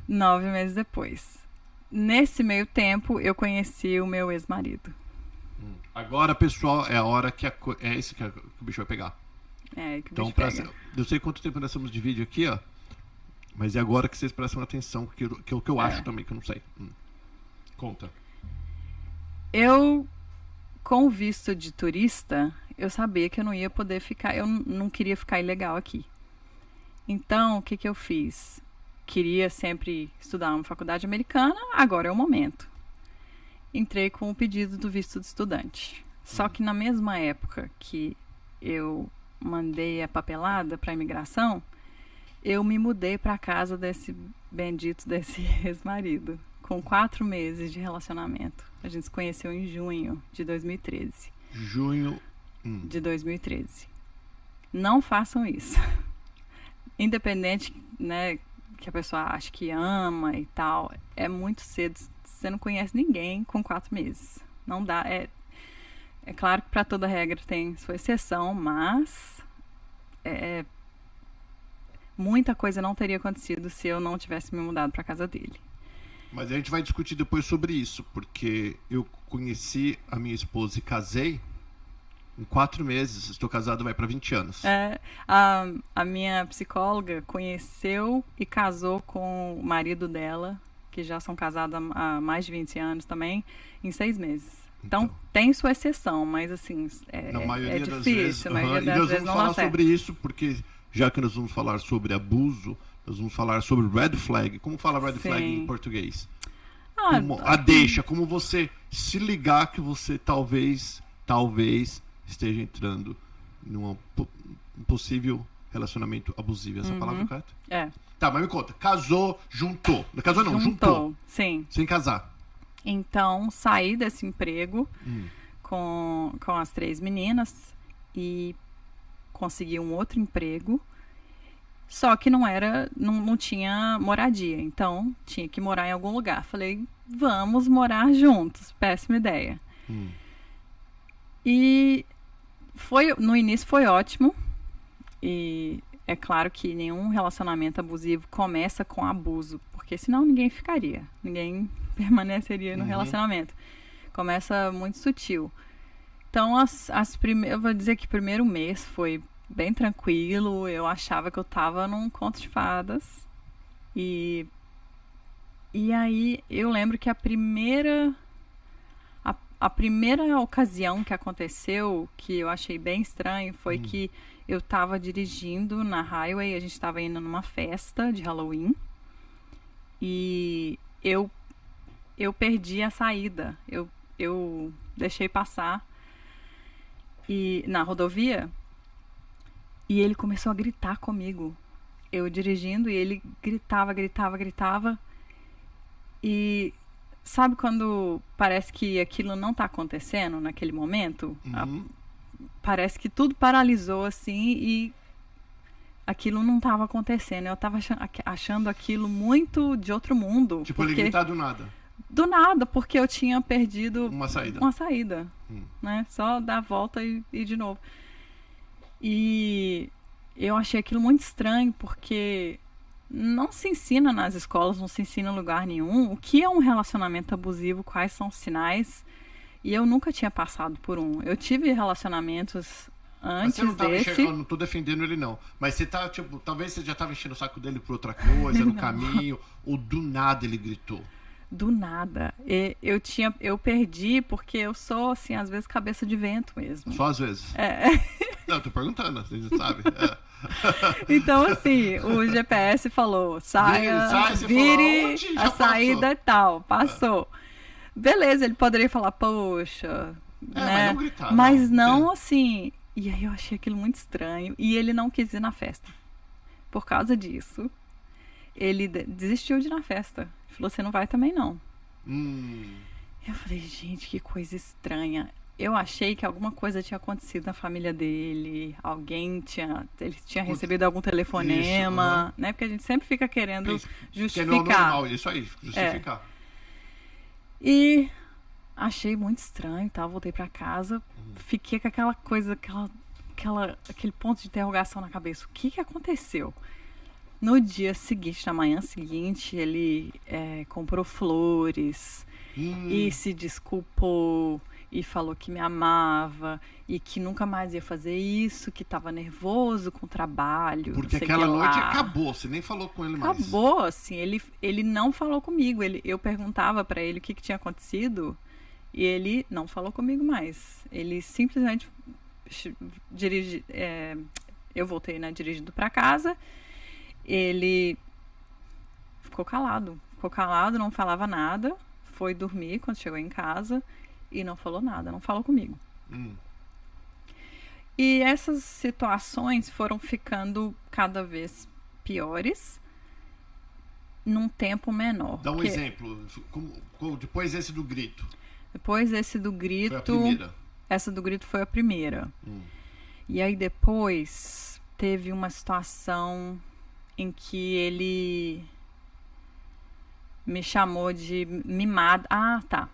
9 meses depois. Nesse meio tempo, eu conheci o meu ex-marido. Agora, pessoal, é a hora que é esse que o bicho vai pegar. É, que o Então, bicho pega. eu sei quanto tempo nós estamos de vídeo aqui, ó. Mas é agora que vocês prestam atenção, que eu acho também, que eu não sei. Conta. Eu, com o visto de turista, eu sabia que eu não ia poder ficar, eu não queria ficar ilegal aqui. Então, o que eu fiz? Queria sempre estudar numa faculdade americana, agora é o momento. Entrei com o pedido do visto de estudante. Só que na mesma época que eu mandei a papelada para a imigração, eu me mudei para casa desse bendito desse ex-marido, com 4 meses de relacionamento. A gente se conheceu em junho de 2013. Junho De 2013. Não façam isso. Independente, né, que a pessoa acha que ama e tal, é muito cedo. Você não conhece ninguém com 4 meses. Não dá. É claro que para toda regra tem sua exceção, mas muita coisa não teria acontecido se eu não tivesse me mudado para casa dele. Mas a gente vai discutir depois sobre isso, porque eu conheci a minha esposa e casei em 4 meses. Estou casado, vai para 20 anos. A minha psicóloga conheceu e casou com o marido dela, que já são casados há mais de 20 anos também, em 6 meses. Então tem sua exceção, mas assim, Na maioria das difícil. vezes, A maioria e das nós vezes vamos não falar dá certo. sobre isso, porque já que nós vamos falar sobre abuso, nós vamos falar sobre red flag. Como fala red flag em português? A deixa, como você se ligar que você talvez esteja entrando num possível relacionamento abusivo. Essa palavra é correta? É. Tá, mas me conta. Casou, juntou. Não casou não, juntou. Sim. Sem casar. Então, saí desse emprego com as 3 meninas e consegui um outro emprego. Só que não tinha moradia, então tinha que morar em algum lugar. Falei, vamos morar juntos. Péssima ideia. E no início foi ótimo. E é claro que nenhum relacionamento abusivo começa com abuso, porque senão ninguém ficaria, ninguém permaneceria no relacionamento. Começa muito sutil. Então, eu vou dizer que o primeiro mês foi bem tranquilo. Eu achava que eu tava num conto de fadas. E aí eu lembro que a primeira ocasião que aconteceu, que eu achei bem estranho, foi que eu tava dirigindo na highway, a gente tava indo numa festa de Halloween. E eu perdi a saída. Eu deixei passar na rodovia. E ele começou a gritar comigo. Eu dirigindo e ele gritava. E sabe quando parece que aquilo não tá acontecendo naquele momento? Parece que tudo paralisou assim e aquilo não tava acontecendo. Eu tava achando aquilo muito de outro mundo. Tipo, ele gritar do nada. Do nada, porque eu tinha perdido uma saída. Né? Só dar a volta e de novo. E eu achei aquilo muito estranho, porque não se ensina nas escolas, não se ensina em lugar nenhum o que é um relacionamento abusivo, quais são os sinais. E eu nunca tinha passado por um. Eu tive relacionamentos antes desse. Eu não tô defendendo ele não, mas você tá, tipo, talvez você já tava enchendo o saco dele por outra coisa, no caminho, ou do nada ele gritou. Do nada. Eu perdi porque eu sou, assim, às vezes cabeça de vento mesmo. Só às vezes? Não, eu tô perguntando, você já sabe. Então, assim, o GPS falou, vire a saída e tal. Passou. Beleza, ele poderia falar, poxa, né? Mas não gritar. Mas não assim. E aí eu achei aquilo muito estranho. E ele não quis ir na festa. Por causa disso, ele desistiu de ir na festa. Falou, você não vai também não. Eu falei, gente, que coisa estranha. Eu achei que alguma coisa tinha acontecido na família dele. Ele tinha recebido algum telefonema, né? Porque a gente sempre fica querendo justificar. Que é normal, isso aí, justificar. E achei muito estranho, tá? Voltei pra casa, fiquei com aquela coisa, aquele ponto de interrogação na cabeça. O que aconteceu? No dia seguinte, na manhã seguinte, ele comprou flores e se desculpou e falou que me amava e que nunca mais ia fazer isso, que estava nervoso com o trabalho. Porque aquela noite acabou, você nem falou com ele mais. Acabou, assim, ele não falou comigo. Eu perguntava para ele o que tinha acontecido e ele não falou comigo mais. Ele simplesmente eu voltei, né, dirigindo para casa. Ele ficou calado, não falava nada, foi dormir quando chegou em casa e não falou nada, não falou comigo. E essas situações foram ficando cada vez piores num tempo menor. Dá um exemplo, depois desse do grito. Depois desse do grito... Foi a primeira. Essa do grito foi a primeira. E aí depois teve uma situação em que ele me chamou de mimada. Ah, tá.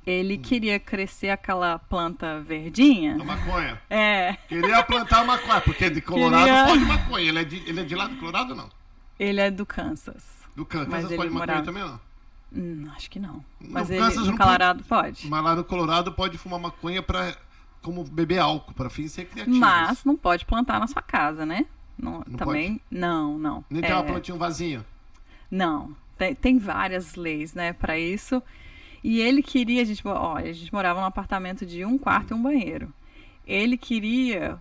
Ele queria crescer aquela planta verdinha. A maconha? É. Queria plantar a maconha, porque de Colorado pode maconha. Ele é de lá do Colorado ou não? Ele é do Kansas. Do Kansas. Kansas pode maconha também ou não? Acho que não. Mas no Colorado pode. Mas lá no Colorado pode fumar maconha como beber álcool, para fins recreativos. Mas não pode plantar na sua casa, né? Não também pode? Não. Nem tem uma plantinha, um vasinho? Não. Tem várias leis, né, para isso. E ele queria, a gente morava num apartamento de 1 quarto e 1 banheiro. Ele queria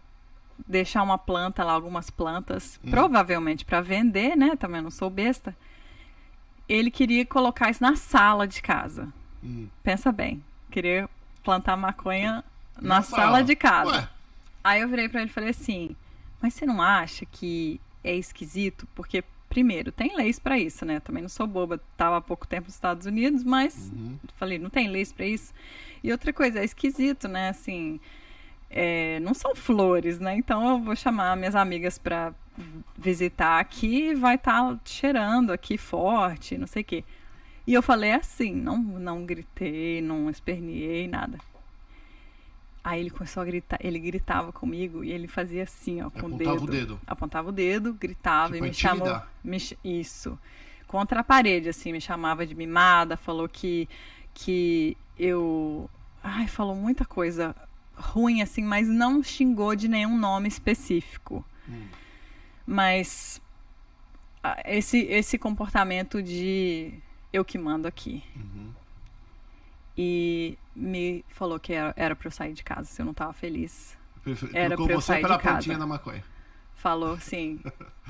deixar uma planta lá, algumas plantas, provavelmente para vender, né? Também não sou besta. Ele queria colocar isso na sala de casa. Pensa bem. Queria plantar maconha na sala de casa. Ué. Aí eu virei pra ele e falei assim, mas você não acha que é esquisito? Porque, primeiro, tem leis pra isso, né? Também não sou boba, tava há pouco tempo nos Estados Unidos, mas falei, não tem leis pra isso? E outra coisa, é esquisito, né? Assim, não são flores, né? Então eu vou chamar minhas amigas pra visitar aqui e vai estar cheirando aqui forte, não sei o quê. E eu falei assim, não gritei, não esperneei, nada. Aí ele começou a gritar, ele gritava comigo e ele fazia assim, ó, com o dedo. Apontava o dedo. Apontava o dedo, gritava tipo, e me chamou. Isso. Contra a parede, assim, me chamava de mimada, falou que eu. Ai, falou muita coisa ruim, assim, mas não xingou de nenhum nome específico. Mas esse comportamento de eu que mando aqui. E me falou que era pra eu sair de casa se eu não tava feliz. Era pra eu sair de casa. Plantinha da maconha. Falou assim,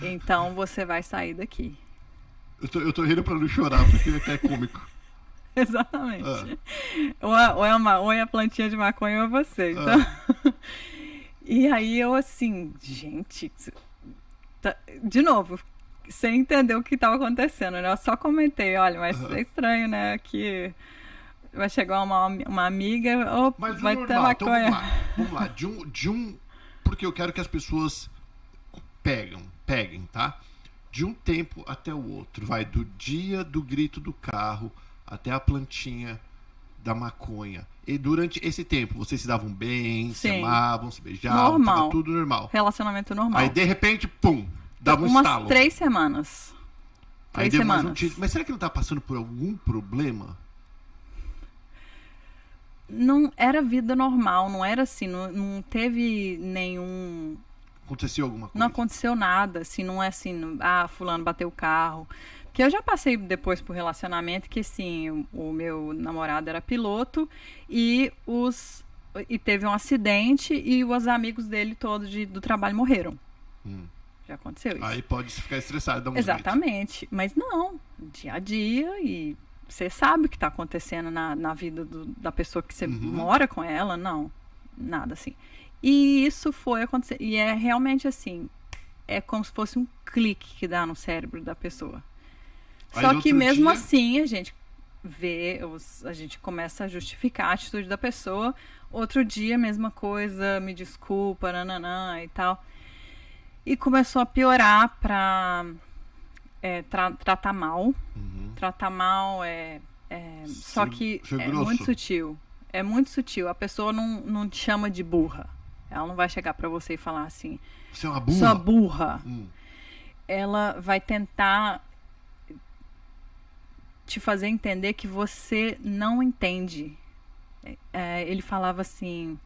então você vai sair daqui. Eu tô rindo pra não chorar, porque até é cômico. Exatamente. Ou é a plantinha de maconha ou é você. Então... E aí eu assim, gente... De novo, sem entender o que estava acontecendo, né? Eu só comentei, olha, mas é estranho, né? Que... Vai chegar uma amiga, mas vai normal, ter maconha. Então vamos lá. Porque eu quero que as pessoas peguem, tá? De um tempo até o outro. Vai do dia do grito do carro até a plantinha da maconha. E durante esse tempo, vocês se davam bem, se amavam, se beijavam, normal. Tudo normal. Relacionamento normal. Aí, de repente, pum, dava um estalo. Umas 3 semanas. Aí deu mais um tiro. Mas será que não tá passando por algum problema? Não era vida normal, não era assim, não teve nenhum... Aconteceu alguma coisa? Não aconteceu nada, assim, não é assim, fulano bateu o carro. Porque eu já passei depois por relacionamento que, assim, o meu namorado era piloto e teve um acidente e os amigos dele todos do trabalho morreram. Já aconteceu isso. Aí pode ficar estressado, dar um Exatamente, mas não, dia a dia e... Você sabe o que está acontecendo na vida da pessoa que você mora com ela? Não, nada assim. E isso foi acontecer. E é realmente assim, é como se fosse um clique que dá no cérebro da pessoa. Aí, só que mesmo assim a gente a gente começa a justificar a atitude da pessoa. Outro dia, mesma coisa, me desculpa, nananã e tal. E começou a piorar para... tratar mal. Tratar mal só que é muito sutil. É muito sutil. A pessoa não te chama de burra. Ela não vai chegar pra você e falar assim... Você é uma burra? Sua burra. ela vai tentar te fazer entender que você não entende. Ele falava assim,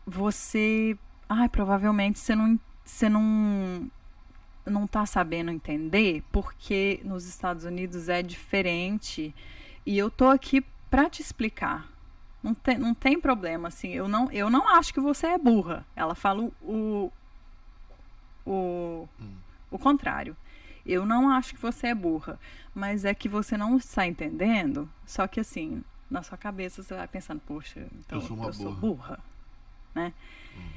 você, provavelmente você não tá sabendo entender, porque nos Estados Unidos é diferente e eu tô aqui para te explicar. Não tem problema, assim, eu não acho que você é burra. Ela fala o contrário. Eu não acho que você é burra, mas é que você não está entendendo. Só que assim, na sua cabeça você vai pensando, poxa, então eu sou burra, né?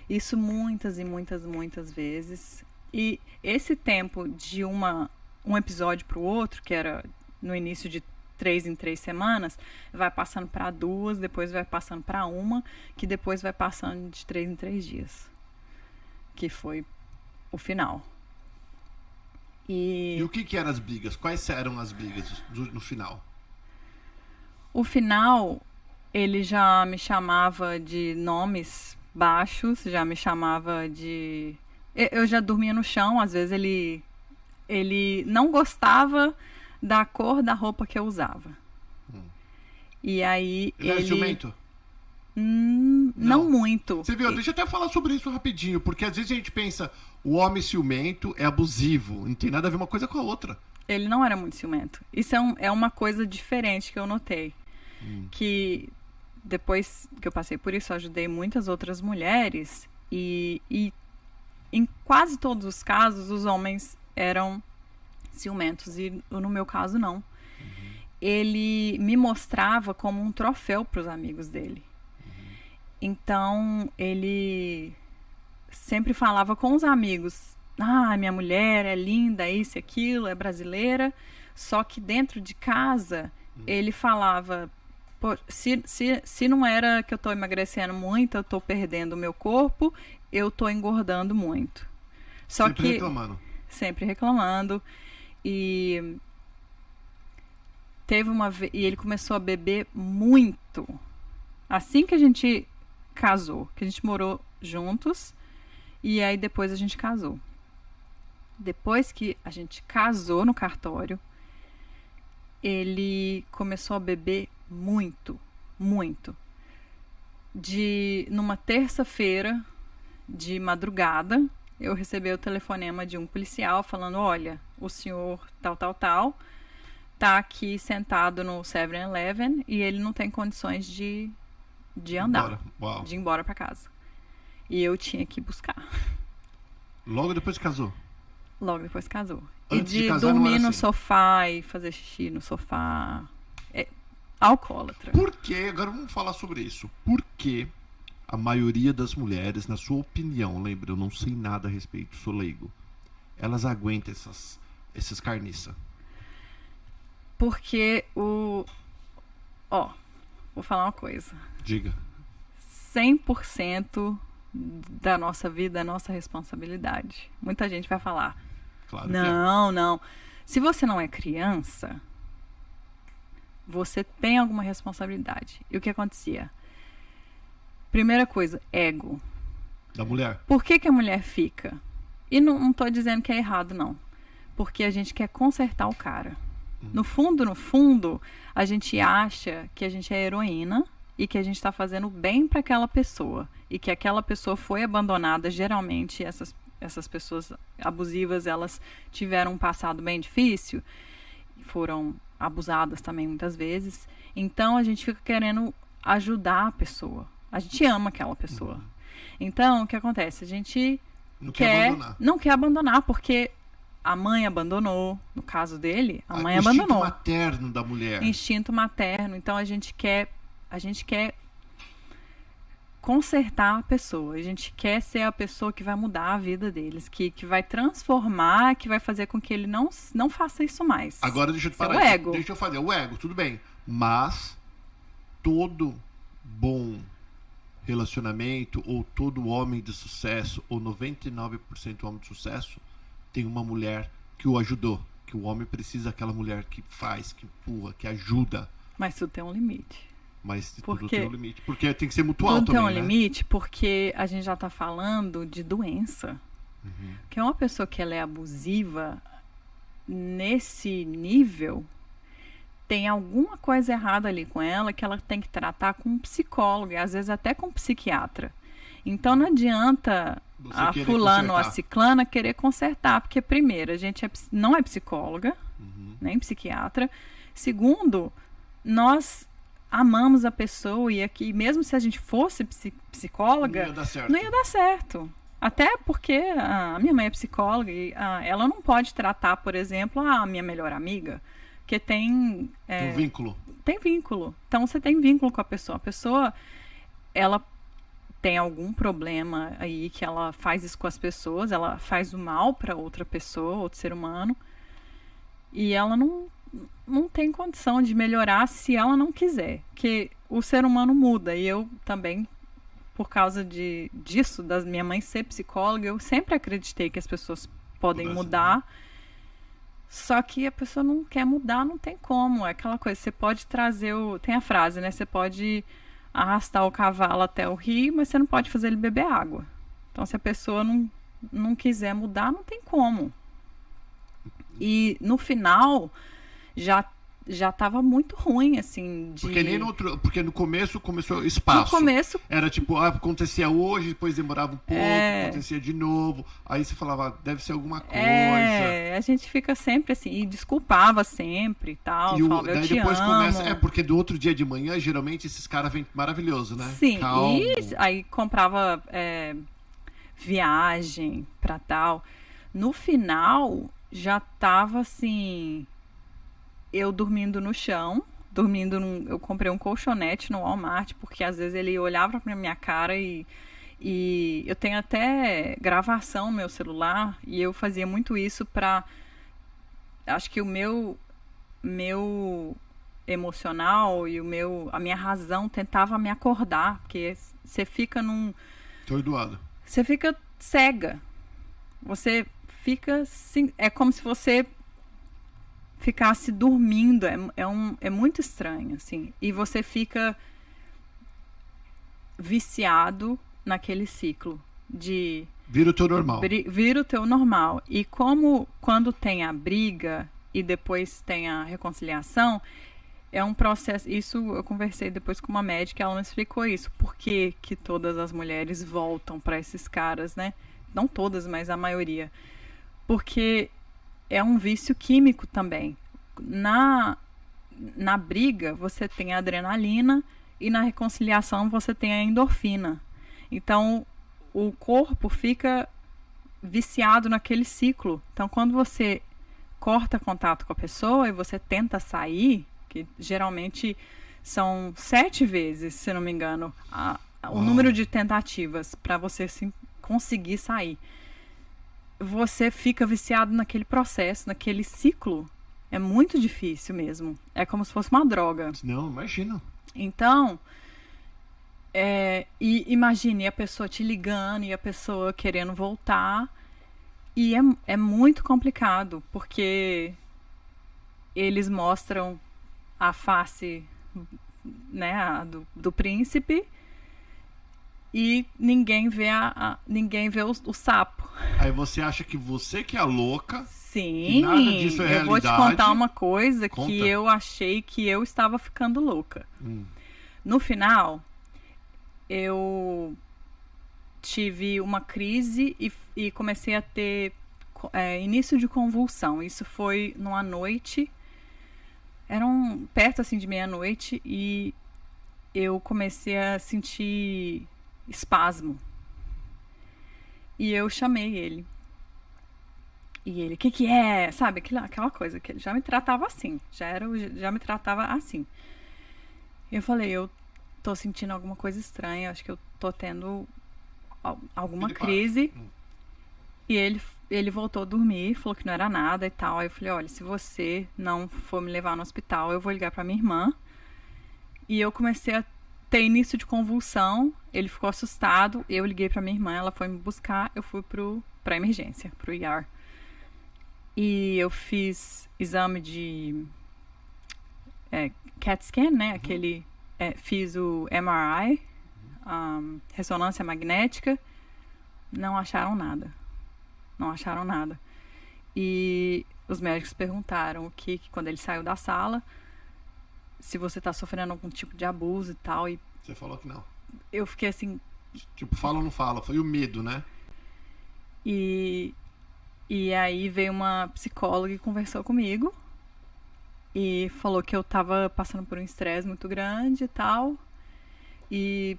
Isso muitas e muitas, muitas vezes. E esse tempo de um episódio para o outro, que era no início de 3 em 3 semanas, vai passando para 2, depois vai passando para 1, que depois vai passando de 3 em 3 dias. Que foi o final. E o que eram as brigas? Quais eram as brigas no final? O final, ele já me chamava de nomes baixos, já me chamava de... Eu já dormia no chão, às vezes ele não gostava da cor da roupa que eu usava. E aí ele era ciumento? Não muito. Você viu, deixa eu até falar sobre isso rapidinho, porque às vezes a gente pensa, o homem ciumento é abusivo, não tem nada a ver uma coisa com a outra. Ele não era muito ciumento. Isso é uma coisa diferente que eu notei. Que depois que eu passei por isso, eu ajudei muitas outras mulheres e em quase todos os casos, os homens eram ciumentos e no meu caso não. Ele me mostrava como um troféu para os amigos dele. Então, ele sempre falava com os amigos, minha mulher é linda, isso e aquilo, é brasileira. Só que dentro de casa, ele falava, se não era que eu estou emagrecendo muito, eu estou perdendo o meu corpo, eu estou engordando muito. Sempre reclamando. E teve uma vez, e ele começou a beber muito. Assim que a gente casou, que a gente morou juntos, e aí depois a gente casou. Depois que a gente casou no cartório, ele começou a beber muito, muito. Numa terça-feira de madrugada, eu recebi o telefonema de um policial falando, olha, o senhor tal, tá aqui sentado no 7-Eleven e ele não tem condições de andar, de ir embora pra casa. E eu tinha que buscar. Logo depois que casou? Logo depois que casou. Antes e de casar, dormir no sofá e fazer xixi no sofá. Alcoólatra. Por que? Agora vamos falar sobre isso. Por que a maioria das mulheres, na sua opinião, lembra, eu não sei nada a respeito, sou leigo, elas aguentam essas carniças? Porque vou falar uma coisa. Diga. 100% da nossa vida é nossa responsabilidade. Muita gente vai falar, claro não. Se você não é criança, você tem alguma responsabilidade. E o que acontecia? Primeira coisa, ego. Da mulher. Por que a mulher fica? E não tô dizendo que é errado, não. Porque a gente quer consertar o cara. No fundo, a gente acha que a gente é heroína e que a gente está fazendo bem para aquela pessoa. E que aquela pessoa foi abandonada. Geralmente, essas pessoas abusivas, elas tiveram um passado bem difícil. Foram abusadas também muitas vezes. Então, a gente fica querendo ajudar a pessoa. A gente ama aquela pessoa. Então, o que acontece? A gente não quer abandonar, porque a mãe abandonou. No caso dele, a mãe abandonou. Instinto materno da mulher. Instinto materno. Então, a gente quer consertar a pessoa. A gente quer ser a pessoa que vai mudar a vida deles, que vai transformar, que vai fazer com que ele não faça isso mais. Agora deixa eu te parar. O ego. Deixa eu fazer. O ego, tudo bem. Mas todo bom relacionamento, ou todo homem de sucesso, ou 99% homem de sucesso, tem uma mulher que o ajudou. Que o homem precisa daquela mulher que faz, que empurra, que ajuda. Mas tudo tem um limite. Mas tudo tem um limite. Porque tem que ser mutual também, tem um limite porque a gente já está falando de doença. Porque uma pessoa que ela é abusiva nesse nível, tem alguma coisa errada ali com ela que ela tem que tratar com um psicólogo e às vezes até com um psiquiatra. Então não adianta a fulano ou a ciclana querer consertar, porque primeiro, a gente não é psicóloga, nem psiquiatra. Segundo, nós amamos a pessoa e aqui, mesmo se a gente fosse psicóloga, não ia dar certo. Até porque a minha mãe é psicóloga e ela não pode tratar, por exemplo, a minha melhor amiga, porque tem... um vínculo. Tem vínculo. Então, você tem vínculo com a pessoa. A pessoa, ela tem algum problema aí que ela faz isso com as pessoas, ela faz o mal para outra pessoa, outro ser humano, e ela não tem condição de melhorar se ela não quiser. Porque o ser humano muda, e eu também... Por causa disso, da minha mãe ser psicóloga, eu sempre acreditei que as pessoas podem mudar. Só que a pessoa não quer mudar, não tem como. É aquela coisa, você pode trazer tem a frase, né? Você pode arrastar o cavalo até o rio, mas você não pode fazer ele beber água. Então, se a pessoa não quiser mudar, não tem como. E no final, já estava muito ruim, assim, Porque no começo começou espaço. No começo... Era tipo, acontecia hoje, depois demorava um pouco, acontecia de novo. Aí você falava, deve ser alguma coisa. A gente fica sempre assim, e desculpava sempre e tal. Falava, daí depois começa... porque do outro dia de manhã, geralmente, esses caras vêm maravilhoso, né? Sim, e aí comprava viagem pra tal. No final, já tava assim... Eu dormindo no chão, eu comprei um colchonete no Walmart, porque às vezes ele olhava pra minha cara e eu tenho até gravação no meu celular, e eu fazia muito isso acho que o meu emocional e a minha razão tentava me acordar, porque você fica Tordoado. Você fica cega. Você fica... É como se você... ficasse dormindo, é muito estranho, assim, e você fica viciado naquele ciclo de... Vira o teu normal. Vira o teu normal. E como quando tem a briga e depois tem a reconciliação, é um processo... Isso eu conversei depois com uma médica, ela me explicou isso. Por que todas as mulheres voltam para esses caras, né? Não todas, mas a maioria. Porque... é um vício químico também. Na briga, você tem a adrenalina e na reconciliação você tem a endorfina. Então, o corpo fica viciado naquele ciclo. Então, quando você corta contato com a pessoa e você tenta sair, que geralmente são 7 vezes, se não me engano, o número de tentativas para você conseguir sair. Você fica viciado naquele processo, naquele ciclo. É muito difícil mesmo. É como se fosse uma droga. Não, imagino. Então, e imagine a pessoa te ligando e a pessoa querendo voltar. E é muito complicado, porque eles mostram a face, né, do príncipe, e ninguém vê o sapo. Aí você acha que você que é a louca. Sim, que nada disso é realidade. Eu vou te contar uma coisa. Que eu achei que eu estava ficando louca. No final, eu tive uma crise e comecei a ter início de convulsão. Isso foi numa noite, eram perto assim de meia-noite, e eu comecei a sentir espasmo. E eu chamei ele. E ele, o que é? Sabe, aquela coisa que ele já me tratava assim. Já me tratava assim. Eu falei, eu tô sentindo alguma coisa estranha, acho que eu tô tendo alguma crise. E ele voltou a dormir, falou que não era nada e tal. Aí eu falei, olha, se você não for me levar no hospital, eu vou ligar pra minha irmã. E eu comecei a ter início de convulsão. Ele ficou assustado, eu liguei pra minha irmã, ela foi me buscar, eu fui pra emergência, pro ER. E eu fiz exame de CAT scan, né? Fiz o MRI, ressonância magnética, não acharam nada. não acharam nada. E os médicos perguntaram quando ele saiu da sala, se você tá sofrendo algum tipo de abuso e tal. E você falou que não. Eu fiquei assim... Tipo, fala ou não fala? Foi o medo, né? E aí veio uma psicóloga e conversou comigo. E falou que eu tava passando por um estresse muito grande e tal. E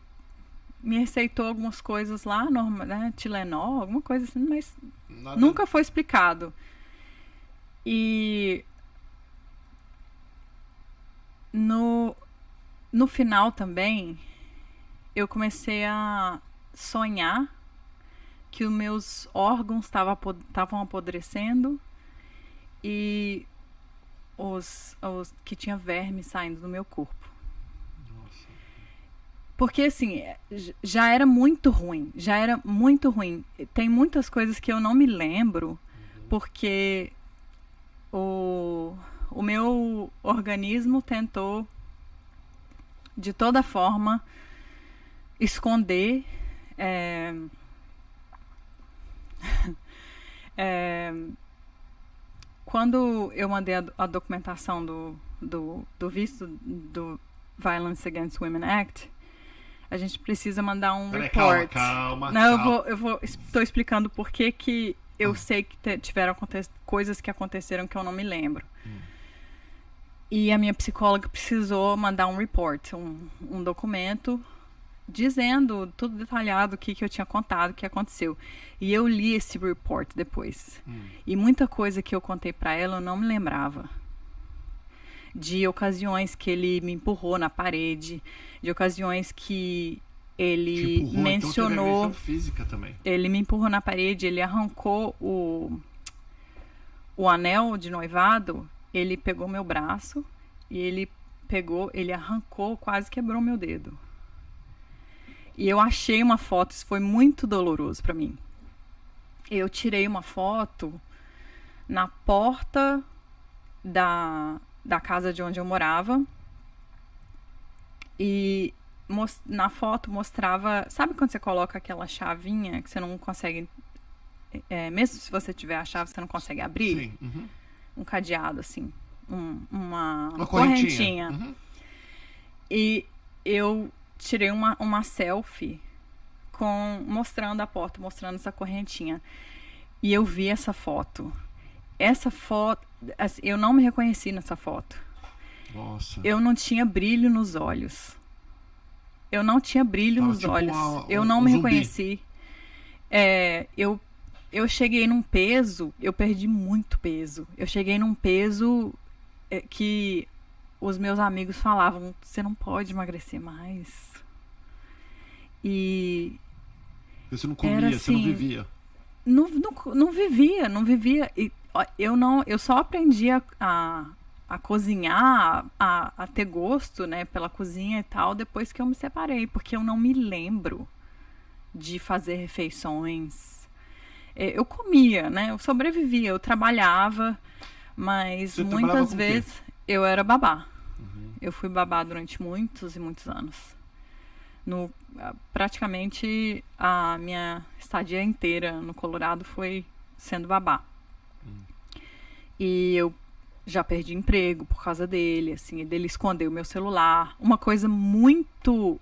me receitou algumas coisas lá, né? Tilenol, alguma coisa assim, mas nunca foi explicado. E no final também, eu comecei a sonhar que os meus órgãos estavam apodrecendo e que tinha verme saindo do meu corpo. Nossa. Porque, assim, já era muito ruim. Tem muitas coisas que eu não me lembro, porque o meu organismo tentou, de toda forma, esconder quando eu mandei a documentação do visto do Violence Against Women Act, a gente precisa mandar um report. Calma. Não, estou explicando por que eu sei que tiveram coisas que aconteceram que eu não me lembro. E a minha psicóloga precisou mandar um report, um documento dizendo tudo detalhado o que eu tinha contado, o que aconteceu. E eu li esse report depois. E muita coisa que eu contei pra ela eu não me lembrava. De ocasiões que ele me empurrou na parede, de ocasiões que ele mencionou... Então física também. Ele me empurrou na parede, ele arrancou o anel de noivado, ele pegou meu braço e ele arrancou, quase quebrou meu dedo. E eu achei uma foto, isso foi muito doloroso pra mim. Eu tirei uma foto na porta da casa de onde eu morava. E na foto mostrava... Sabe quando você coloca aquela chavinha que você não consegue... mesmo se você tiver a chave, você não consegue abrir? Sim. Uhum. Um cadeado, assim. Uma correntinha. Uhum. E eu tirei uma selfie mostrando a porta, mostrando essa correntinha. E eu vi essa foto. Essa foto... Assim, eu não me reconheci nessa foto. Nossa. Eu não tinha brilho nos olhos. Eu não tinha brilho nos olhos. Eu não me reconheci. Eu cheguei num peso... Eu perdi muito peso. Eu cheguei num peso que os meus amigos falavam, você não pode emagrecer mais. E... Você não comia, assim, você não vivia. Não vivia. E eu só aprendi a cozinhar, a ter gosto, né, pela cozinha e tal, depois que eu me separei, porque eu não me lembro de fazer refeições. Eu comia, né, eu sobrevivia, eu trabalhava, mas você muitas vezes eu era babá. Uhum. Eu fui babá durante muitos e muitos anos. Praticamente a minha estadia inteira no Colorado foi sendo babá. E eu já perdi emprego por causa dele, assim, dele esconder o meu celular. Uma coisa muito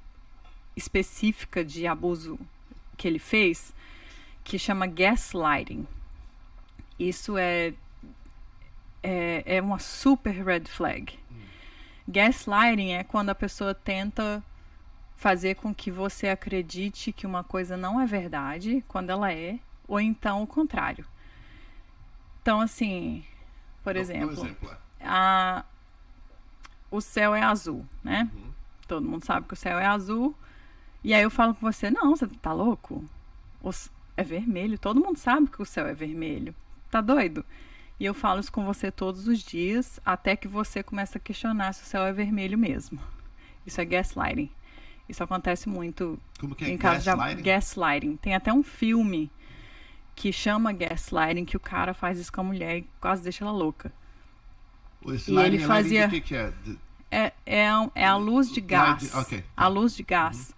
específica de abuso que ele fez, que chama gaslighting. Isso é uma super red flag. Gaslighting é quando a pessoa tenta fazer com que você acredite que uma coisa não é verdade quando ela é, ou então o contrário. Então, assim, por exemplo, o céu é azul, né? Uhum. Todo mundo sabe que o céu é azul. E aí eu falo com você, não, você tá louco? É vermelho, todo mundo sabe que o céu é vermelho. Tá doido? E eu falo isso com você todos os dias, até que você começa a questionar se o céu é vermelho mesmo. Isso é gaslighting. Isso acontece muito. Como que é? Em caso de gaslighting. Tem até um filme que chama gaslighting, que o cara faz isso com a mulher e quase deixa ela louca. E ele fazia... O que é? É a luz de gás. Okay. A luz de gás. Uhum.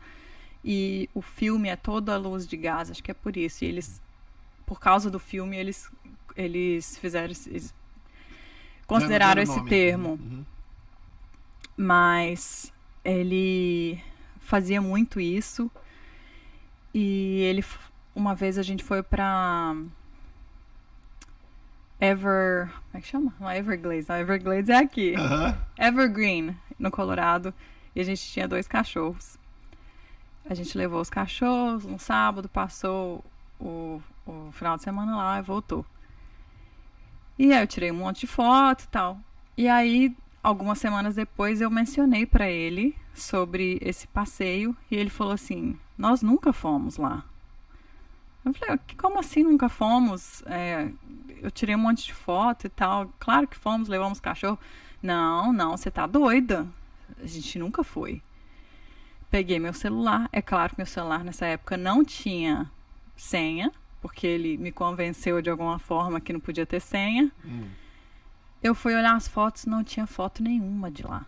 E o filme é todo a luz de gás, acho que é por isso. E por causa do filme, eles fizeram... Eles consideraram esse termo. Uhum. Mas ele fazia muito isso. E uma vez a gente foi pra... como é que chama? Não é Everglades. Não, Everglades é aqui. Uhum. Evergreen, no Colorado. E a gente tinha 2 cachorros. A gente levou os cachorros no sábado, passou o final de semana lá e voltou. E aí eu tirei um monte de foto e tal. E aí, algumas semanas depois, eu mencionei pra ele sobre esse passeio. E ele falou assim, nós nunca fomos lá. Eu falei, como assim nunca fomos? Eu tirei um monte de foto e tal. Claro que fomos, levamos cachorro. Não, você tá doida. A gente nunca foi. Peguei meu celular. É claro que meu celular nessa época não tinha senha, porque ele me convenceu de alguma forma que não podia ter senha. Eu fui olhar as fotos, não tinha foto nenhuma de lá.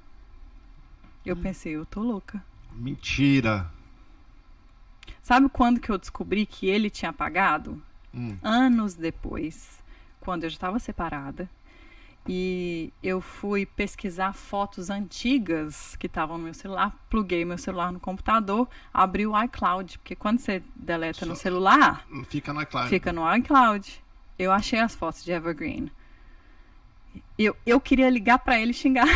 Eu pensei, eu tô louca. Mentira! Sabe quando que eu descobri que ele tinha apagado? Anos depois, quando eu já estava separada. E eu fui pesquisar fotos antigas que estavam no meu celular, pluguei meu celular no computador, abri o iCloud, porque quando você deleta no celular, fica no iCloud. Fica no iCloud. Eu achei as fotos de Evergreen. Eu queria ligar pra ele e xingar.